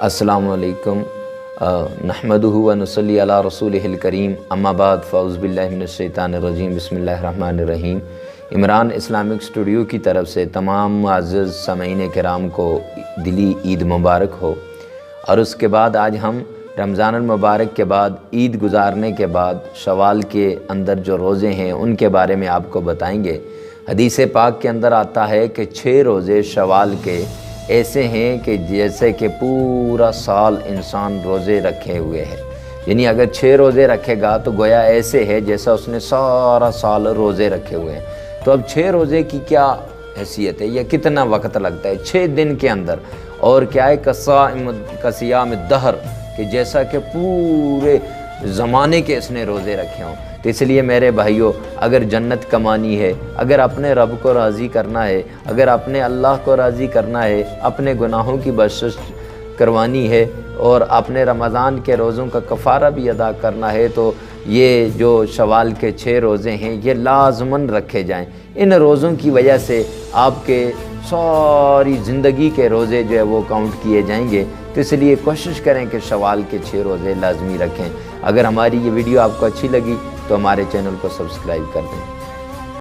अस्सलामु अलैकुम नहमदुहु व नुसल्ली अला रसूलिहिल करीम अम्मा बाद फ़अऊज़ु बिल्लाहि मिनश शैतानिर रजीम बिस्मिल्लाहिर रहमानिर रहीम। इमरान इस्लामिक स्टूडियो की तरफ से तमाम मुअज़्ज़ज़ सामीईन किराम को दिली ईद मुबारक हो। और उसके बाद आज हम रमज़ान मुबारक के बाद ईद गुज़ारने के बाद शवाल के अंदर जो रोज़े हैं उनके बारे में आपको बताएंगे। हदीस पाक के अंदर आता है कि 6 रोज़े शवाल के ऐसे हैं कि जैसे कि पूरा साल इंसान रोज़े रखे हुए हैं। यानी अगर 6 रोज़े रखेगा तो गोया ऐसे है जैसा उसने सारा साल रोज़े रखे हुए हैं। तो अब 6 रोज़े की क्या हैसियत है या कितना वक्त लगता है 6 दिन के अंदर, और क्या है कसियाम दहर कि जैसा कि पूरे ज़माने के इसने रोज़े रखे हों। तो इसलिए मेरे भाइयों, अगर जन्नत कमानी है, अगर अपने रब को राज़ी करना है, अगर अपने अल्लाह को राज़ी करना है, अपने गुनाहों की बख्शिश करवानी है और अपने रमज़ान के रोज़ों का कफ़ारा भी अदा करना है, तो ये जो शवाल के 6 रोज़े हैं ये लाज़मन रखे जाएं। इन रोज़ों की वजह से आपके सारी ज़िंदगी के रोज़े जो है वो काउंट किए जाएंगे। तो इसलिए कोशिश करें कि शवाल के 6 रोज़े लाजमी रखें। अगर हमारी ये वीडियो आपको अच्छी लगी तो हमारे चैनल को सब्सक्राइब कर दें।